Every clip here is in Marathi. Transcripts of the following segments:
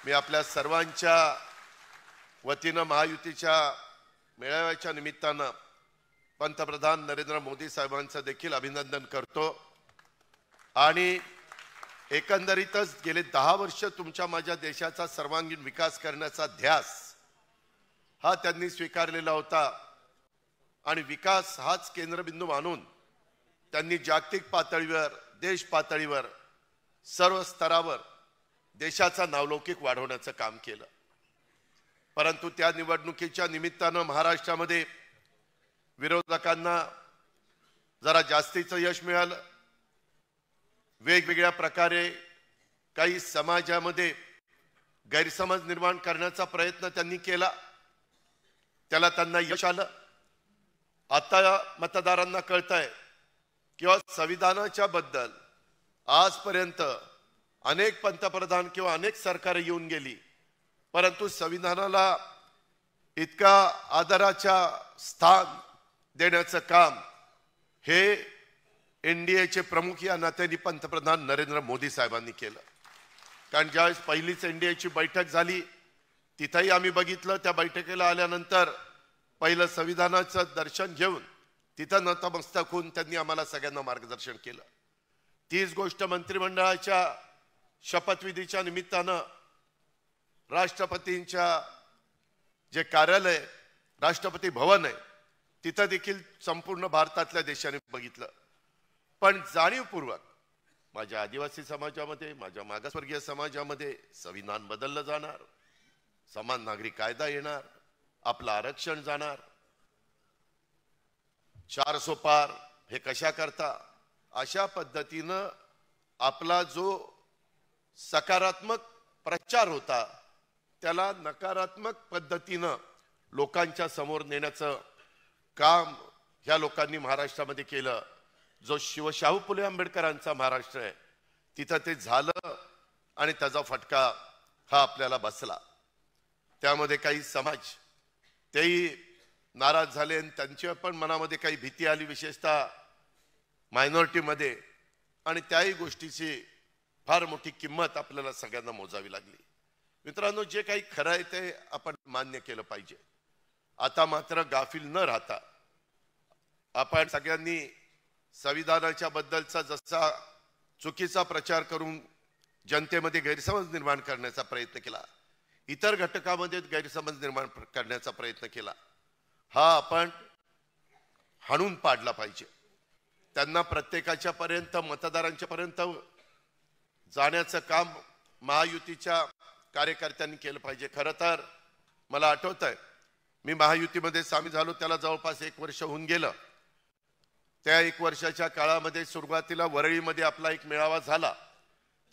मी आपल्या सर्वांच्या वतीनं महायुतीच्या मेळाव्याच्या निमित्तानं पंतप्रधान नरेंद्र मोदी साहेबांचं देखील अभिनंदन करतो आणि एकंदरीतच गेले 10 वर्ष तुमच्या माझ्या देशाचा सर्वांगीण विकास करण्याचा ध्यास हा त्यांनी स्वीकारलेला होता आणि विकास हाच केंद्रबिंदू मानून त्यांनी जागतिक पातळीवर देश पातळीवर सर्व स्तरावर देशाचा नावलौकिक वाढवण्याचं काम केलं। परंतु त्या निवडणुकीच्या निमित्तानं महाराष्ट्रामध्ये विरोधकांना जरा जास्तीचं यश मिळालं। वेगवेगळ्या प्रकारे काही समाजामध्ये गैरसमज निर्माण करण्याचा प्रयत्न त्यांनी केला, त्याला त्यांना यश आलं। आता मतदारांना कळतंय किंवा संविधानाच्या बद्दल आजपर्यंत अनेक पंतप्रधान किंवा अनेक सरकार येऊन गेली, परंतु संविधानाला इतका आदराचा स्थान देण्याचं काम हे एनडीएचे प्रमुख या नात्याने पंतप्रधान नरेंद्र मोदी साहेबांनी केलं। कारण ज्यावेळेस पहिलीच एनडीएची बैठक झाली तिथेही आम्ही बघितलं, त्या बैठकीला आल्यानंतर पहिलं संविधानाचं दर्शन घेऊन तिथं नतमस्तक होऊन त्यांनी आम्हाला सगळ्यांना मार्गदर्शन केलं। तीच गोष्ट मंत्रिमंडळाच्या शपथविधीच्या निमित्तानं राष्ट्रपतींच्या जे कार्यालय राष्ट्रपती भवन आहे तिथं देखील संपूर्ण भारतातल्या देशाने बघितलं। पण जाणीवपूर्वक माझ्या आदिवासी समाजामध्ये, माझ्या मागासवर्गीय समाजामध्ये संविधान बदललं जाणार, समान नागरी कायदा येणार, आपलं आरक्षण जाणार, 400 पार हे कशा करता, अशा पद्धतीनं आपला जो सकारात्मक प्रचार होता त्याला नकारात्मक पद्धतीनं लोकांच्या समोर नेण्याचं काम ह्या लोकांनी महाराष्ट्रामध्ये केलं। जो शिवशाहू फुले आंबेडकरांचा महाराष्ट्र आहे तिथं ते झालं आणि त्याचा फटका हा आपल्याला बसला। त्यामध्ये काही समाज तेही नाराज झाले आणि त्यांच्या पण मनामध्ये काही भीती आली, विशेषतः मायनॉरिटीमध्ये, आणि त्याही गोष्टीची फार मोठी किंमत आपल्याला सगळ्यांना मोजावी लागली। मित्रांनो, जे काही खरं आहे ते आपण मान्य केलं पाहिजे। आता मात्र गाफील न राहता आपण सगळ्यांनी संविधानाच्या बद्दलचा जसा चुकीचा प्रचार करून जनतेमध्ये गैरसमज निर्माण करण्याचा प्रयत्न केला, इतर घटकामध्ये गैरसमज निर्माण करण्याचा प्रयत्न केला, हा आपण हाणून पाडला पाहिजे। त्यांना प्रत्येकाच्या पर्यंत, मतदारांच्या पर्यंत जाण्याचं काम महायुतीच्या कार्यकर्त्यांनी केलं पाहिजे। खरं तर मला आठवतंय, मी महायुतीमध्ये सामील झालो त्याला जवळपास 1 वर्ष होऊन गेलं। त्या 1 वर्षाच्या काळामध्ये सुरुवातीला वरळीमध्ये आपला एक मेळावा झाला,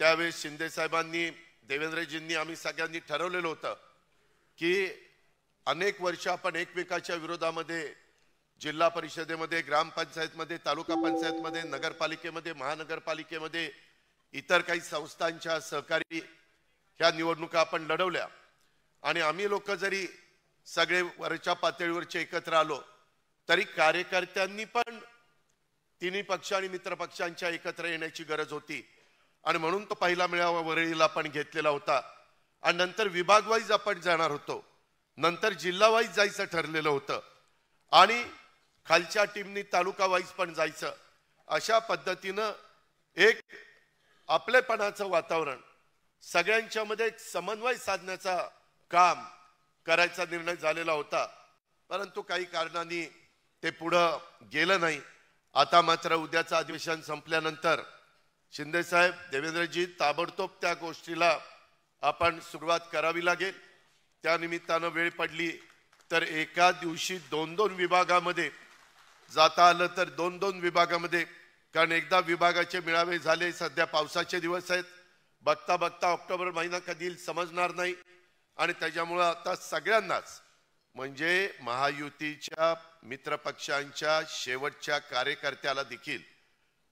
त्यावेळेस शिंदे साहेबांनी, देवेंद्रजींनी, आम्ही सगळ्यांनी ठरवलेलं होतं की अनेक वर्ष आपण एकमेकाच्या विरोधामध्ये जिल्हा परिषदेमध्ये, ग्रामपंचायतमध्ये, तालुका पंचायतमध्ये, नगरपालिकेमध्ये, महानगरपालिकेमध्ये, इतर काही संस्थांच्या सहकारी ह्या निवडणुका आपण लढवल्या आणि आम्ही लोक जरी सगळे वरच्या पातळीवरचे एकत्र आलो तरी कार्यकर्त्यांनी पण तिन्ही पक्ष आणि मित्र पक्षांच्या एकत्र येण्याची गरज होती आणि म्हणून तो पहिला मेळावा वरळीला आपण घेतलेला होता आणि नंतर विभाग वाईज आपण जाणार होतो, नंतर जिल्हा वाईज जायचं ठरलेलं होतं आणि खालच्या टीमनी तालुका वाईज पण जायचं। अशा पद्धतीनं एक आपलेपणाचं वातावरण, सगळ्यांच्या मध्ये एक समन्वय साधण्याचा काम करायचा निर्णय झालेला होता, परंतु काही कारणांनी ते पुढं गेलं नाही। आता मात्र उद्याचं अधिवेशन संपल्यानंतर शिंदे साहेब, देवेंद्रजी, ताबडतोब त्या गोष्टीला आपण सुरुवात करावी लागेल। त्या निमित्तानं वेळ पडली तर एका दिवशी 2-2 विभागामध्ये जाता आलं तर 2-2 विभागामध्ये, कारण एकदा विभागाचे मेळावे झाले, सध्या पावसाचे दिवस आहेत, बघता बघता ऑक्टोबर महिना कधी येईल समजणार नाही आणि त्याच्यामुळे आता सगळ्यांनाच म्हणजे महायुतीच्या मित्रपक्षांच्या शेवटच्या कार्यकर्त्याला देखील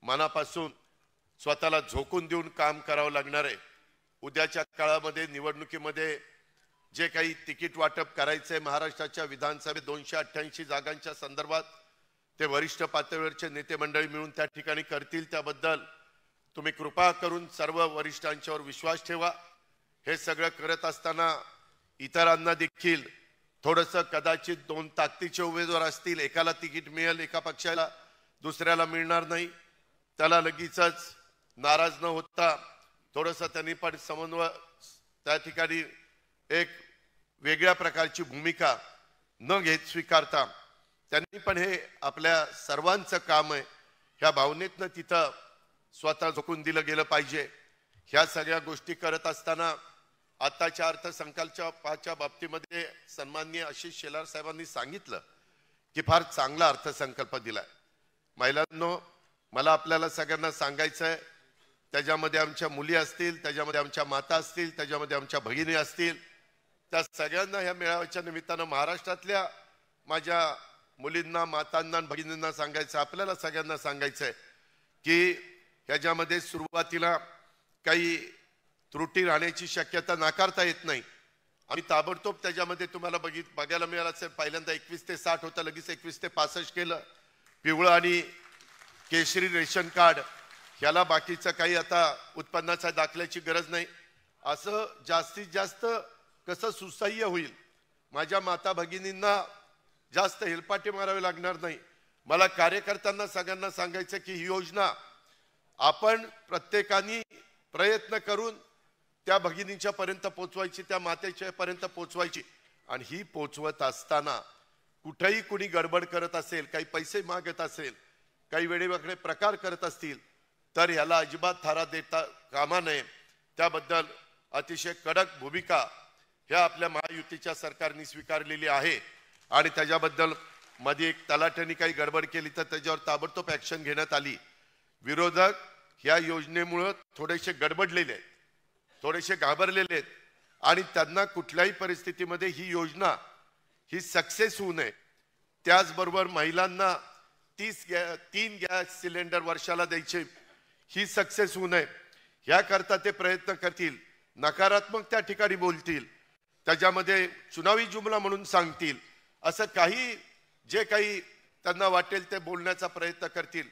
मनापासून स्वतःला झोकून देऊन काम करावं लागणार आहे। उद्याच्या काळामध्ये निवडणुकीमध्ये जे काही तिकीट वाटप करायचंय महाराष्ट्राच्या विधानसभेत 288 जागांच्या संदर्भात, ते वरिष्ठ पातळीवरचे नेते मंडळी मिळून त्या ठिकाणी करतील। त्याबद्दल तुम्ही कृपा करून सर्व वरिष्ठांच्यावर विश्वास ठेवा। हे सगळं करत असताना इतरांना देखील थोडंसं कदाचित दोन ताकदीचे उमेदवार असतील, एकाला तिकीट मिळेल एका पक्षाला, दुसऱ्याला मिळणार नाही, त्याला लगेचच नाराज न होता थोडंसं त्यांनी पण समन्वय त्या ठिकाणी एक वेगळ्या प्रकारची भूमिका न घेत स्वीकारता त्यांनी पण हे आपल्या सर्वांचं काम आहे, ह्या भावनेतनं तिथं स्वतः झोकून दिलं गेलं पाहिजे. ह्या सगळ्या गोष्टी करत असताना आताच्या अर्थसंकल्पाच्या बाबतीमध्ये सन्माननीय आशिष शेलार साहेबांनी सांगितलं की फार चांगला अर्थसंकल्प दिलाय. महिलांनो, मला आपल्याला सगळ्यांना सांगायचं आहे, त्याच्यामध्ये आमच्या मुली असतील, त्याच्यामध्ये आमच्या माता असतील, त्याच्यामध्ये आमच्या भगिनी असतील, त्या सगळ्यांना ह्या मेळाव्याच्या निमित्तानं महाराष्ट्रातल्या माझ्या मुलींना, मातांना आणि भगिनींना सांगायचं, आपल्याला सगळ्यांना सांगायचं आहे की ह्याच्यामध्ये सुरुवातीला काही त्रुटी राहण्याची शक्यता नाकारता येत नाही. आम्ही ताबडतोब त्याच्यामध्ये तुम्हाला बघायला मिळालं असेल, पहिल्यांदा 21 ते 60 होतं, लगेच 21 ते 65 केलं. पिवळं आणि केशरी रेशन कार्ड, ह्याला बाकीचं काही आता उत्पन्नाच्या दाखल्याची गरज नाही. असं जास्तीत जास्त कसं सुसह्य होईल, माझ्या माता भगिनींना जास्त हेलपाटे मारावे लागणार नाही. मला कार्यकर्त्यांना सगळ्यांना सांगायचं की ही योजना आपण प्रत्येकाने प्रयत्न करून त्या भगिनींच्या पर्यंत पोचवायची, त्या मातेच्या पर्यंत पोचवायची. आणि ही पोचवत असताना कुठेही कुणी गडबड करत असेल, काही पैसे मागत असेल, काही वेगवेगळे प्रकार करत असतील, तर ह्याला अजिबात थारा देता कामा नये. त्याबद्दल अतिशय कडक भूमिका ह्या आपल्या महायुतीच्या सरकारने स्वीकारलेली आहे. आणि त्याच्याबद्दल मध्ये एक तलाठ्याने काही गडबड केली तर त्याच्यावर ताबडतोब ऍक्शन घेण्यात आली. विरोधक ह्या योजनेमुळे थोडेसे गडबडलेले आहेत, थोडेसे घाबरलेले आहेत आणि त्यांना कुठल्याही परिस्थितीमध्ये ही योजना ही सक्सेस होऊ नये. त्याचबरोबर महिलांना 3 गॅस सिलेंडर वर्षाला द्यायचे, ही सक्सेस होऊ नये ह्याकरता ते प्रयत्न करतील, नकारात्मक त्या ठिकाणी बोलतील, त्याच्यामध्ये चुनावी जुमला म्हणून सांगतील, असं काही जे काही त्यांना वाटेल ते बोलण्याचा प्रयत्न करतील.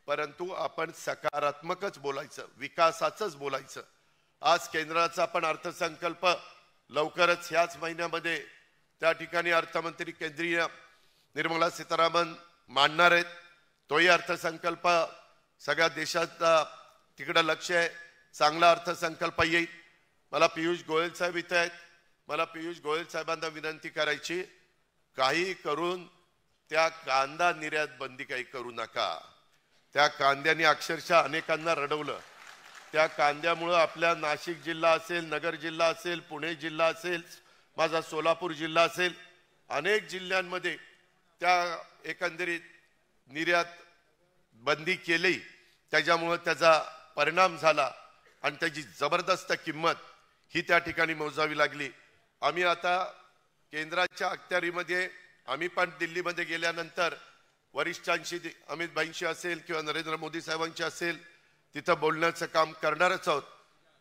परंतु आपण सकारात्मकच बोलायचं, विकासाचंच बोलायचं. आज केंद्राचा पण अर्थसंकल्प लवकरच ह्याच महिन्यामध्ये त्या ठिकाणी अर्थमंत्री केंद्रीय निर्मला सीतारामन मांडणार आहेत. तोही अर्थसंकल्प सगळ्या देशाचा तिकडं लक्ष आहे, चांगला अर्थसंकल्प येईल. मला पियुष गोयल साहेब इथे आहेत, मला पियुष गोयल साहेबांना विनंती करायची, काही करून त्या कांदा निर्यात बंदी काही करू नका. त्या कांद्याने अक्षरशः अनेकांना रडवलं. त्या कांद्यामुळं आपल्या नाशिक जिल्हा असेल, नगर जिल्हा असेल, पुणे जिल्हा असेल, माझा सोलापूर जिल्हा असेल, अनेक जिल्ह्यांमध्ये त्या एकंदरीत निर्यात बंदी केली, त्याच्यामुळं त्याचा परिणाम झाला आणि त्याची जबरदस्त किंमत ही त्या ठिकाणी मोजावी लागली. आम्ही आता केंद्राच्या अखत्यारीमध्ये, आम्ही पण दिल्लीमध्ये गेल्यानंतर वरिष्ठांशी, अमित भाईंशी असेल किंवा नरेंद्र मोदी साहेबांशी असेल, तिथं बोलण्याचं काम करणारच आहोत.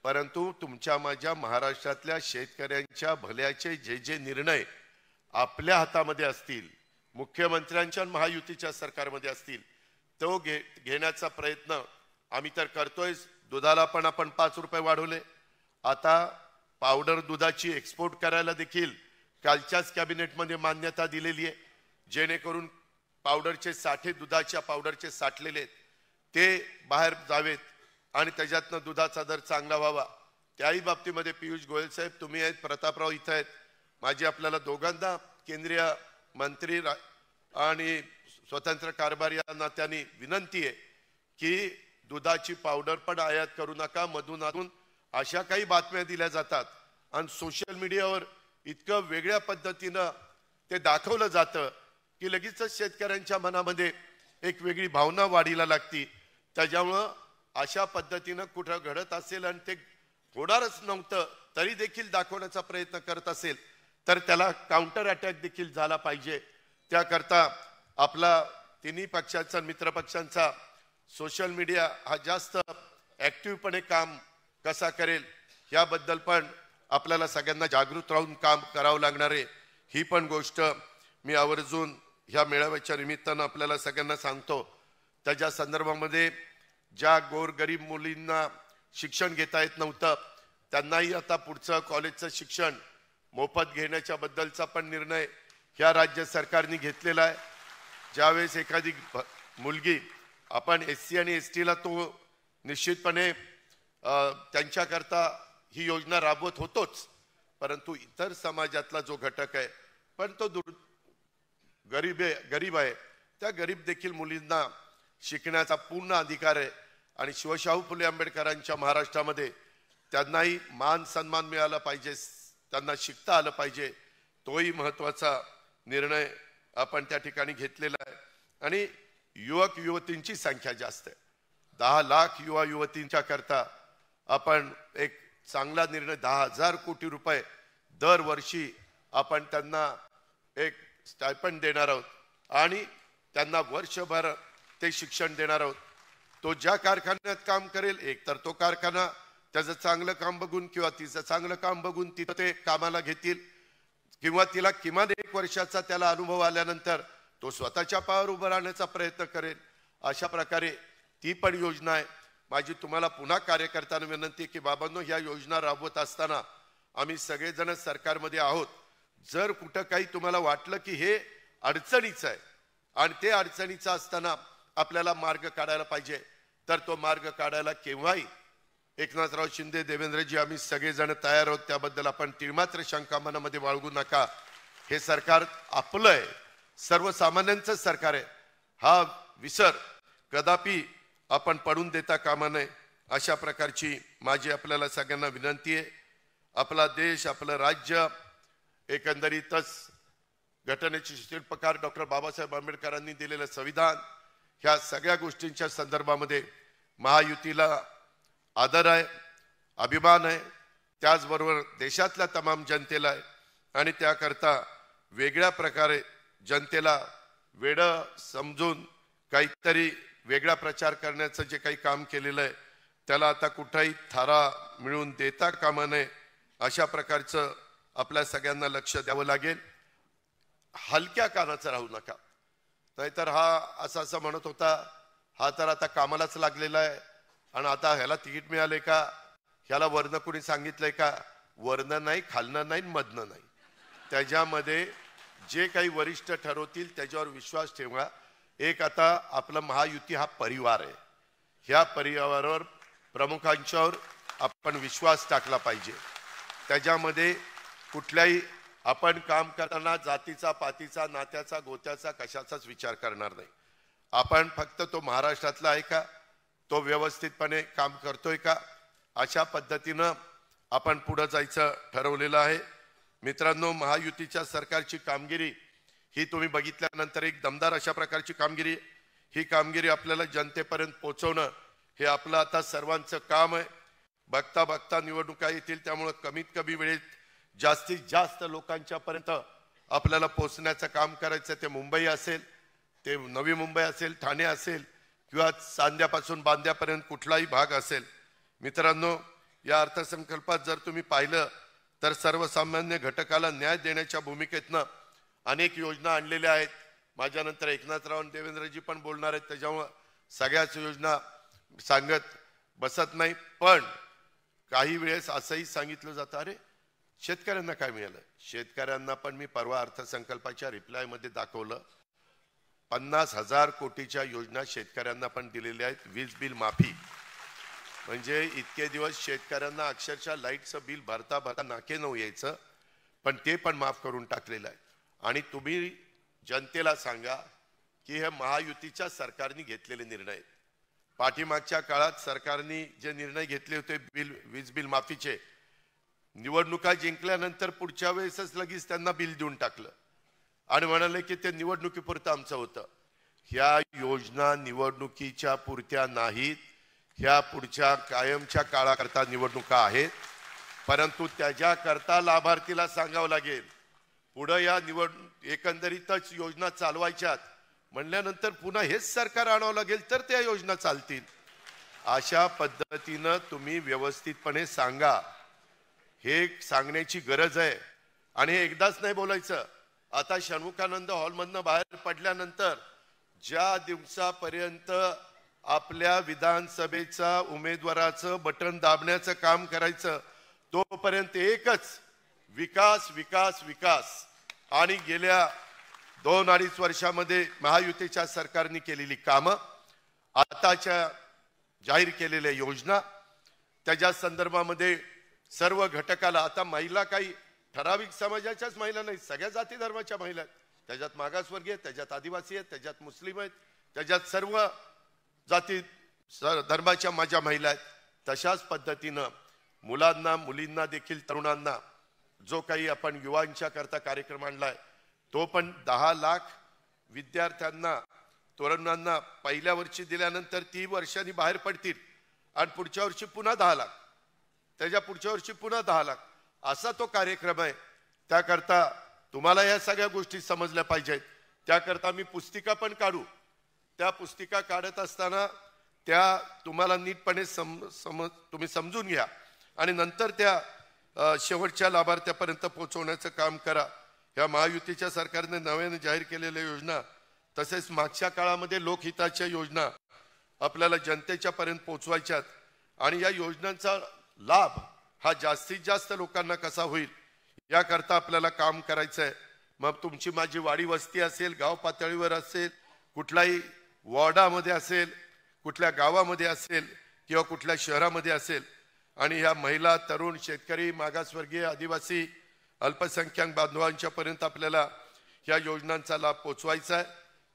परंतु तुमच्या माझ्या महाराष्ट्रातल्या शेतकऱ्यांच्या भल्याचे जे जे निर्णय आपल्या हातामध्ये असतील, मुख्यमंत्र्यांच्या महायुतीच्या सरकारमध्ये असतील, तो घेण्याचा प्रयत्न आम्ही तर करतोय. दुधाला पण आपण 5 रुपये वाढवले. आता पावडर दुधाची एक्सपोर्ट करायला देखील कालच्याच कॅबिनेटमध्ये मान्यता दिलेली आहे, जेणेकरून पावडरचे साठे, दुधाच्या पावडरचे साठलेले आहेत, ते बाहेर जावेत आणि त्याच्यातनं दुधाचा दर चांगला व्हावा. त्याही बाबतीमध्ये पियुष गोयल साहेब तुम्ही आहेत, प्रतापराव इथं आहेत, माझी आपल्याला दोघांना केंद्रीय मंत्री आणि स्वतंत्र कारभार या नात्याने विनंती आहे की दुधाची पावडर पण आयात करू नका. मधून अशा काही बातम्या दिल्या जातात आणि सोशल मीडियावर इतकं वेगळ्या पद्धतीनं ते दाखवलं जातं की लगेचच शेतकऱ्यांच्या मनामध्ये एक वेगळी भावना वाढीला लागती. त्याच्यामुळं अशा पद्धतीनं कुठं घडत असेल आणि ते होणारच नव्हतं तरी देखील दाखवण्याचा प्रयत्न करत असेल तर त्याला काउंटर अटॅक देखील झाला पाहिजे. त्याकरता आपला तिन्ही पक्षांचा, मित्रपक्षांचा सोशल मीडिया हा जास्त ऍक्टिव्हपणे काम कसा करेल याबद्दल पण आपल्याला सगळ्यांना जागृत राहून काम करावं लागणार आहे. ही पण गोष्ट मी आवर्जून ह्या मेळाव्याच्या निमित्तानं आपल्याला सगळ्यांना सांगतो. त्याच्या संदर्भामध्ये ज्या गोरगरीब मुलींना शिक्षण घेता येत नव्हतं त्यांनाही आता पुढचं कॉलेजचं शिक्षण मोफत घेण्याच्या बद्दलचा पण निर्णय ह्या राज्य सरकारने घेतलेला आहे. ज्यावेळेस एखादी मुलगी आपण SC आणि ST ला तो निश्चितपणे त्यांच्याकरता ही योजना राबवत होतोच, परंतु इतर समाजातला जो घटक आहे पण तो गरीब आहे, त्या गरीब देखील मुलींना शिकण्याचा पूर्ण अधिकार आहे. आणि शिवशाहू फुले आंबेडकरांच्या महाराष्ट्रामध्ये त्यांनाही मान सन्मान मिळाला पाहिजे, त्यांना शिकता आलं पाहिजे, तोही महत्वाचा निर्णय आपण त्या ठिकाणी घेतलेला आहे. आणि युवक युवतींची संख्या जास्त आहे. 10 लाख युवा युवतींच्या करता आपण एक चांगला निर्णय 10,000 कोटी रुपये दरवर्षी आपण त्यांना एक स्टायपंड देणार आहोत आणि त्यांना वर्षभर ते शिक्षण देणार आहोत. तो ज्या कारखान्यात काम करेल, एक तर तो कारखाना त्याचं चांगलं काम बघून किंवा तिचं चांगलं काम बघून तिथं ते कामाला घेतील, किंवा तिला किमान 1 वर्षाचा त्याला अनुभव आल्यानंतर तो स्वतःच्या पायावर उभं राहण्याचा प्रयत्न करेल. अशा प्रकारे ती पण योजना आहे. माझी तुम्हाला पुन्हा कार्यकर्त्यांना विनंती आहे की बाबांनो, ह्या योजना राबवत असताना आम्ही सगळेजण सरकारमध्ये आहोत. जर कुठं काही तुम्हाला वाटलं की हे अडचणीचं आहे आणि ते अडचणीचं असताना आपल्याला मार्ग काढायला पाहिजे, तर तो मार्ग काढायला केव्हाही एकनाथराव शिंदे, देवेंद्रजी आम्ही सगळेजण तयार आहोत. त्याबद्दल आपण तिळमात्र शंका मनामध्ये बाळगू नका. हे सरकार आपलं आहे, सर्वसामान्यांचं सरकार आहे. हा विसर कदापि आपण पडून देता कामा नये, अशा प्रकारची माझी आपल्याला सगळ्यांना विनंती आहे. आपला देश, आपलं राज्य, एकंदरीतच घटनेचे शिल्पकार डॉक्टर बाबासाहेब आंबेडकरांनी दिलेलं संविधान, ह्या सगळ्या गोष्टींच्या संदर्भामध्ये महायुतीला आदर आहे, अभिमान आहे. त्याचबरोबर देशातल्या तमाम जनतेला आहे आणि त्याकरता वेगळ्या प्रकारे जनतेला वेडं समजून काहीतरी वेगळा प्रचार करण्याचं जे काही काम केलेलं आहे त्याला आता कुठेही थारा मिळून देता कामा नये, अशा प्रकारचं आपल्या सगळ्यांना लक्ष द्यावं लागेल. हलक्या कानाचं राहू नका. नाहीतर हा असं म्हणत होता, हा तर आता कामालाच लागलेला आहे आणि आता ह्याला तिकीट मिळाले का, ह्याला वर्ण कोणी सांगितलंय का? वर्ण नाही, खालनं नाही, मधनं नाही. त्याच्यामध्ये जे काही वरिष्ठ ठरवतील त्याच्यावर विश्वास ठेवा. एक आता आपलं महायुती हा परिवार आहे, ह्या परिवारावर प्रमुखांच्यावर आपण विश्वास टाकला पाहिजे. त्याच्यामध्ये कुठल्याही आपण काम करताना जातीचा, पातीचा, नात्याचा, गोत्याचा कशाचाच विचार करणार नाही. आपण फक्त तो महाराष्ट्रातला आहे का, तो व्यवस्थितपणे काम करतोय का, अशा पद्धतीनं आपण पुढे जायचं ठरवलेलं आहे. मित्रांनो, महायुतीच्या सरकारची कामगिरी ही तुम्ही बघितल्यानंतर एक दमदार अशा प्रकारची कामगिरी, ही कामगिरी आपल्याला जनतेपर्यंत पोहोचवणं हे आपलं आता सर्वांचं काम आहे. बघता बघता निवडणुका येतील, त्यामुळे कमीत कमी वेळेत जास्तीत जास्त लोकांच्या पर्यंत आपल्याला पोहोचण्याचं काम करायचं. ते मुंबई असेल, ते नवी मुंबई असेल, ठाणे असेल किंवा चांद्यापासून बांद्यापर्यंत कुठलाही भाग असेल. मित्रांनो, या अर्थसंकल्पात जर तुम्ही पाहिलं तर सर्वसामान्य घटकाला न्याय देण्याच्या भूमिकेतनं अनेक योजना आणलेल्या आहेत. माझ्यानंतर एकनाथराव आणि देवेंद्रजी पण बोलणार आहेत, त्याच्यामुळे सगळ्याच योजना सांगत बसत नाही. पण काही वेळेस असंही सांगितलं जातं, अरे शेतकऱ्यांना काय मिळालं. शेतकऱ्यांना पण मी परवा अर्थसंकल्पाच्या रिप्लायमध्ये दाखवलं, 50,000 कोटीच्या योजना शेतकऱ्यांना पण दिलेल्या आहेत. वीज बिल माफी, म्हणजे इतके दिवस शेतकऱ्यांना अक्षरशः लाईटचं बिल भरता भरता नाके नऊ यायचं, पण ते पण माफ करून टाकलेलं आहे. आणि तुम्ही जनतेला सांगा की हे महायुतीच्या सरकारने घेतलेले निर्णय आहेत. पाठीमागच्या काळात सरकारने जे निर्णय घेतले होते वीज बिल माफीचे, निवडणुका जिंकल्यानंतर पुढच्या वेळेसच लगेच त्यांना बिल देऊन टाकलं आणि म्हणाले की ते निवडणुकीपुरतं आमचं होतं. ह्या योजना निवडणुकीच्या पुरत्या नाहीत, ह्या पुढच्या कायमच्या काळाकरता निवडणुका आहेत. परंतु त्याच्याकरता लाभार्थीला सांगावं लागेल, पुढं या एकंदरीतच योजना चालवायच्यात म्हणल्यानंतर पुन्हा हेच सरकार आणावं लागेल तर त्या योजना चालतील. अशा पद्धतीनं तुम्ही व्यवस्थितपणे सांगा, हे सांगण्याची गरज आहे. आणि हे एकदाच नाही बोलायचं. आता षण्मुखानंद हॉलमधनं बाहेर पडल्यानंतर ज्या दिवसापर्यंत आपल्या विधानसभेचा उमेदवाराचं बटन दाबण्याचं काम करायचं, तोपर्यंत एकच विकास विकास विकास। आणि गेल्या 2-2.5 वर्षामध्ये महायुतीच्या सरकारने केलेली कामं, आताच्या जाहीर केलेल्या योजना, त्याच्या संदर्भामध्ये सर्व घटकाला, आता महिला काही ठराविक समाजाच्याच महिला नाही, सगळ्या जाती धर्माच्या महिला आहेत, त्याच्यात मागासवर्गीय, त्याच्यात आदिवासी आहेत, त्याच्यात मुस्लिम आहेत, त्याच्यात सर्व जाती धर्माच्या माझ्या महिला आहेत। तशाच पद्धतीनं मुलांना, मुलींना देखील, तरुणांना जो काही आपण युवांच्या करता कार्यक्रम आणलाय, तो पण 10 लाख विद्यार्थ्यांना, तरुणांना पहिल्या वर्षी दिल्यानंतर 3 वर्षांनी बाहेर पडतील आणि पुढच्या वर्षी पुन्हा 10 लाख, त्याच्या पुढच्या वर्षी पुन्हा 10 लाख, असा तो कार्यक्रम आहे। त्याकरता तुम्हाला या सगळ्या गोष्टी समजल्या पाहिजेत। त्याकरता मी पुस्तिका पण काढू, त्या पुस्तिका काढत असताना त्या तुम्हाला नीटपणे तुम्ही समजून घ्या आणि नंतर त्या शेवटच्या लाभार्थ्यापर्यंत पोहोचवण्याचं काम करा। या महायुतीच्या सरकारने नव्याने जाहीर केलेल्या योजना, तसेच मागच्या काळामध्ये लोकहिताच्या योजना आपल्याला जनतेच्या पर्यंत पोहोचवायच्यात आणि या योजनांचा लाभ हा जास्तीत जास्त लोकांना कसा होईल याकरता आपल्याला काम करायचं आहे। मग तुमची माझी वाडी वस्ती असेल, गाव पातळीवर असेल, कुठल्याही वॉर्डामध्ये असेल, कुठल्या गावामध्ये असेल किंवा कुठल्या शहरामध्ये असेल, आणि ह्या महिला, तरुण, शेतकरी, मागासवर्गीय, आदिवासी, अल्पसंख्याक बांधवांच्या पर्यंत आपल्याला ह्या योजनांचा लाभ पोचवायचा आहे।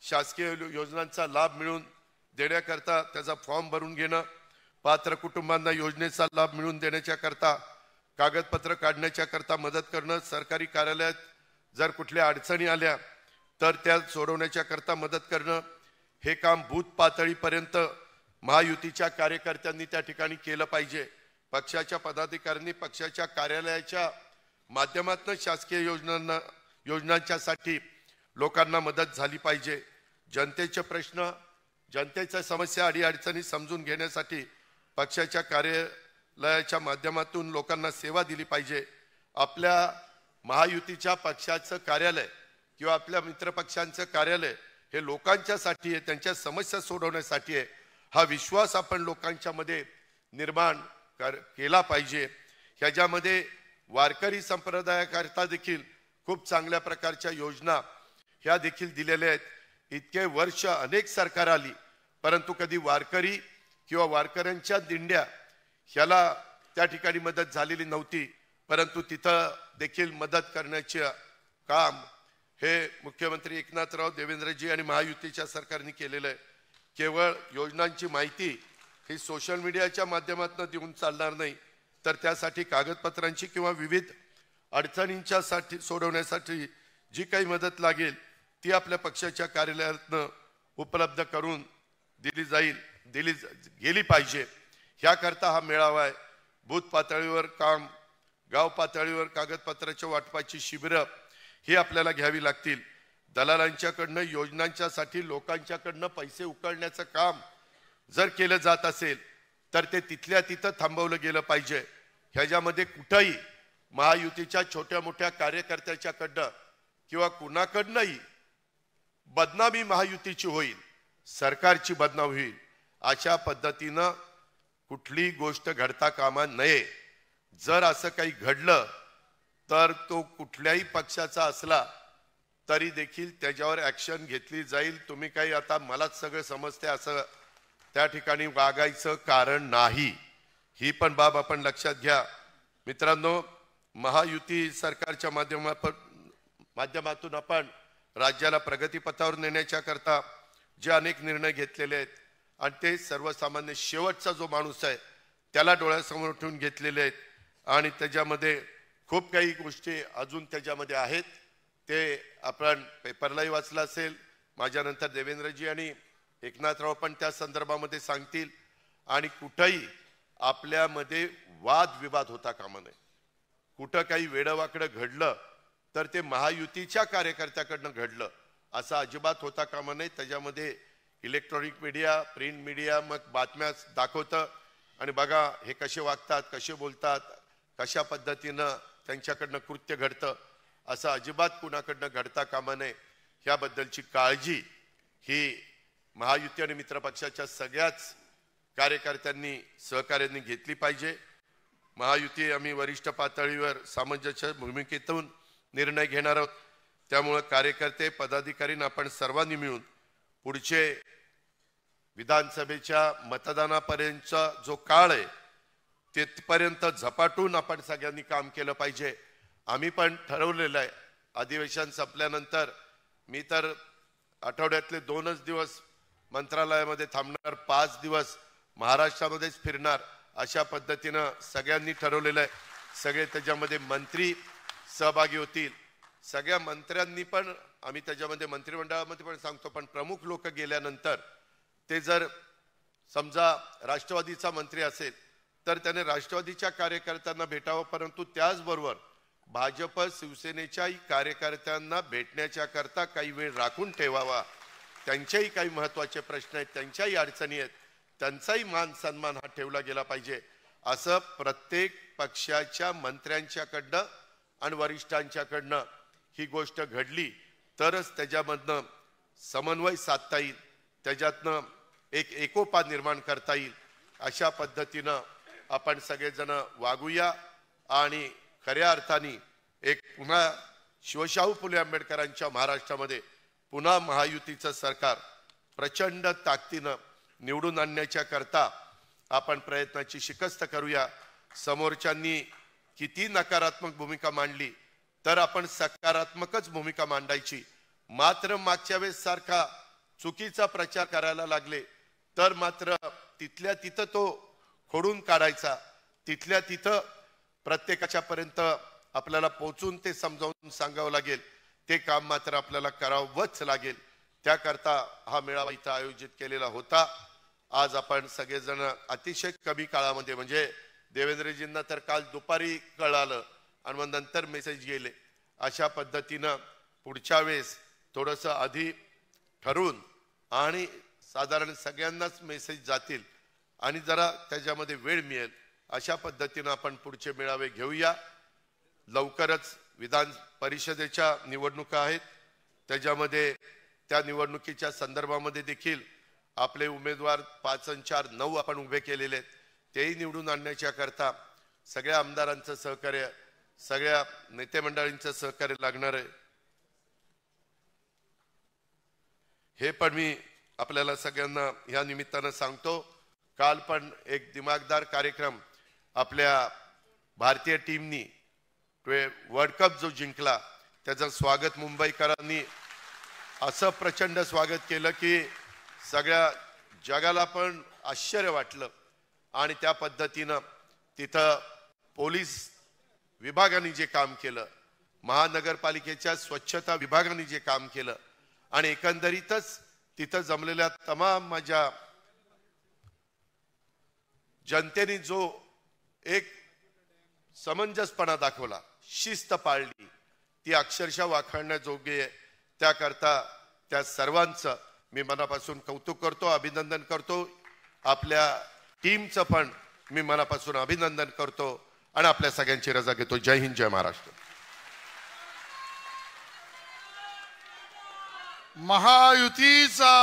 शासकीय योजनांचा लाभ मिळवून देण्याकरता त्याचा फॉर्म भरून घेणं, पात्र कुटुंबांना योजनेचा लाभ मिळवून देण्याच्या करता कागदपत्र काढण्याच्या करता मदत करणं, सरकारी कार्यालयात जर कुठल्या अडचणी आल्या तर त्या सोडवण्याच्या करता मदत करणं, हे काम बूथ पातळीपर्यंत महायुतीच्या कार्यकर्त्यांनी त्या ठिकाणी केलं पाहिजे। पक्षाच्या पदाधिकाऱ्यांनी पक्षाच्या कार्यालयाच्या माध्यमातून शासकीय योजनांच्यासाठी लोकांना मदत झाली पाहिजे। जनतेचे प्रश्न, जनतेच्या समस्या, अडीअडचणी समजून घेण्यासाठी पक्षाच्या कार्यालयाच्या माध्यमातून लोकांना सेवा दिली पाहिजे। आपल्या महायुतीच्या पक्षाचं कार्यालय किंवा आपल्या मित्रपक्षांचं कार्यालय हे लोकांच्यासाठी आहे, त्यांच्या समस्या सोडवण्यासाठी आहे। हा विश्वास आपण लोकांच्या मध्ये निर्माण केला पाहिजे। ह्याच्यामध्ये वारकरी संप्रदायाकरता देखील खूप चांगल्या प्रकारच्या योजना ह्या देखील दिलेल्या आहेत। इतके वर्ष अनेक सरकार आली, परंतु कधी वारकरी किंवा वारकऱ्यांच्या दिंड्या ह्याला त्या ठिकाणी मदत झालेली नव्हती, परंतु तिथं देखील मदत करण्याचे काम हे मुख्यमंत्री एकनाथराव देवेंद्रजी आणि महायुतीच्या सरकारने केलेलं आहे। केवळ योजनांची माहिती ही सोशल मीडियाच्या माध्यमातून देऊन चालणार नाही, तर त्यासाठी कागदपत्रांची किंवा विविध अडचणींच्या सोडवण्यासाठी जी काही मदत लागेल ती आपल्या पक्षाच्या कार्यालयातून उपलब्ध करून दिली गेली पाहिजे। ह्याकरता हा मेळावा आहे। बूथ पातळीवर काम, गाव पातळीवर कागदपत्राच्या वाटपाची शिबिरं ही आपल्याला घ्यावी लागतील। दलालांच्याकडनं योजनांच्यासाठी लोकांच्याकडनं पैसे उकळण्याचं काम जर केलं जात असेल तर ते तिथल्या तिथं थांबवलं गेलं पाहिजे। ह्याच्यामध्ये कुठंही महायुतीच्या छोट्या मोठ्या कार्यकर्त्याच्याकडनं किंवा कुणाकडनंही बदनामी महायुतीची होईल, सरकारची बदनामी होईल, अशा पद्धतीनं कुठली गोष्ट घडता कामा नये। जर असं काही घडलं तर तो कुठल्याही पक्षाचा असला तरी देखील त्याच्यावर ऍक्शन घेतली जाईल। तुम्ही काही आता मलाच सगळं समजते असं त्या ठिकाणी वागायचं कारण नाही, ही पण बाब आपण लक्षात घ्या। मित्रांनो, महायुती सरकारच्या माध्यमातून आपण राज्याला प्रगतीपथावर नेण्याच्या करता जे अनेक निर्णय घेतलेले आहेत आणि ते सर्वसामान्य शेवटचा जो माणूस आहे त्याला डोळ्यासमोर ठेवून घेतलेले आहेत, आणि त्याच्यामध्ये खूप काही गोष्टी अजून त्याच्यामध्ये आहेत। ते आपण पेपरलाही वाचलं असेल, माझ्यानंतर देवेंद्रजी आणि एकनाथराव पण त्या संदर्भामध्ये सांगतील। आणि कुठंही आपल्यामध्ये वादविवाद होता कामा नये। कुठं काही वेडवाकडं घडलं तर ते महायुतीच्या कार्यकर्त्याकडनं घडलं असं अजिबात होता कामा नये। त्याच्यामध्ये इलेक्ट्रॉनिक मीडिया, प्रिंट मीडिया मग बातम्या दाखवतं आणि बघा हे कसे वागतात, कसे बोलतात, कशा पद्धतीनं त्यांच्याकडनं कृत्य घडतं, असं अजिबात कुणाकडनं घडता कामा नये। ह्याबद्दलची काळजी ही महायुती आणि मित्रपक्षाच्या सगळ्याच कार्यकर्त्यांनी, सहकार्यांनी घेतली पाहिजे। महायुती आम्ही वरिष्ठ पातळीवर सामंजस्य भूमिकेतून निर्णय घेणार आहोत. त्यामुळे कार्यकर्ते पदाधिकारी आपण सर्वांनी मिळून पुढचे विधानसभेच्या मतदानापर्यंतचा जो काळ आहे तिथपर्यंत झपाटून आपण सगळ्यांनी काम केलं पाहिजे. आम्ही पण ठरवलेलं आहे अधिवेशन संपल्यानंतर मी तर आठवड्यातले 2च दिवस मंत्रालयामध्ये थांबणार, 5 दिवस महाराष्ट्रामध्येच फिरणार, अशा पद्धतीनं सगळ्यांनी ठरवलेलं आहे. सगळे त्याच्यामध्ये मंत्री सहभागी होतील. सगळ्या मंत्र्यांनी पण आम्ही त्याच्यामध्ये मंत्रिमंडळामध्ये पण सांगतो, पण प्रमुख लोक गेल्यानंतर ते जर समजा राष्ट्रवादीचा मंत्री असेल तर त्याने राष्ट्रवादीच्या कार्यकर्त्यांना भेटावं, परंतु त्याचबरोबर भाजप शिवसेनेच्याही कार्यकर्त्यांना भेटण्याच्या करता काही वेळ राखून ठेवावा. त्यांच्याही काही महत्त्वाचे प्रश्न आहेत, त्यांच्याही अडचणी आहेत, त्यांचाही मान सन्मान हा ठेवला गेला पाहिजे. असं प्रत्येक पक्षाच्या मंत्र्यांच्याकडनं आणि वरिष्ठांच्याकडनं ही गोष्ट घडली तरच त्याच्यामधनं समन्वय साधता येईल, त्याच्यातनं एक एकोपा निर्माण करता येईल. अशा पद्धतीनं आपण सगळेजण वागूया आणि खऱ्या अर्थाने एक पुन्हा शिवशाहू फुले आंबेडकरांच्या महाराष्ट्रामध्ये पुन्हा महायुतीचं सरकार प्रचंड ताकदीनं निवडून आणण्याच्या करता आपण प्रयत्नाची शिकस्त करूया. समोरच्यांनी किती नकारात्मक भूमिका मांडली तर आपण सकारात्मकच भूमिका मांडायची. मात्र मागच्या वेळेस सारखा चुकीचा प्रचार करायला लागले तर मात्र तिथल्या तिथं तो खोडून काढायचा. तिथल्या तिथं प्रत्येकाच्या पर्यंत आपल्याला पोहोचून ते समजावून सांगावं लागेल. ते काम मात्र आपल्याला करावंच लागेल. त्याकरता हा मेळावा इथं आयोजित केलेला होता. आज आपण सगळेजण अतिशय कमी काळामध्ये, म्हणजे देवेंद्रजींना तर काल दुपारी कळालं आणि मग नंतर मेसेज गेले, अशा पद्धतीनं पुढच्या वेळेस थोडंसं आधी ठरवून आणि साधारण सगळ्यांनाच मेसेज जातील आणि जरा त्याच्यामध्ये वेळ मिळेल अशा पद्धतीनं आपण पुढचे मेळावे घेऊया. लवकरच विधान परिषदेच्या निवडणुका आहेत, त्याच्यामध्ये त्या निवडणुकीच्या संदर्भामध्ये देखील आपले उमेदवार 5 आणि 4 9 आपण उभे केलेले आहेत. तेही निवडून आणण्याच्या करता सगळ्या आमदारांचं सहकार्य, सगळ्या नेते मंडळींचं सहकार्य लागणार आहे. हे पण मी आपल्याला सगळ्यांना ह्या निमित्तानं सांगतो. काल पण एक दिमागदार कार्यक्रम आपल्या भारतीय टीमनी वर्ल्ड कप जो जिंकला त्याचं स्वागत मुंबईकरांनी असं प्रचंड स्वागत केलं की सगळ्या जगाला पण आश्चर्य वाटलं. आणि त्या पद्धतीनं तिथं पोलीस विभागाने जे काम केलं, महानगरपालिकेच्या स्वच्छता विभागाने जे काम केलं आणि एकंदरीतच तिथं जमलेल्या तमाम माझ्या जनतेने जो एक समंजसपणा दाखवला, शिस्त पाळली, ती अक्षरशः वाखाणण्याजोगी आहे. त्याकरता त्या सर्वांचं मी मनापासून कौतुक करतो, अभिनंदन करतो. आपल्या टीमचं पण मी मनापासून अभिनंदन करतो आणि आपल्या सगळ्यांची रजा घेतो. जय हिंद, जय महाराष्ट्र. महायुतीचा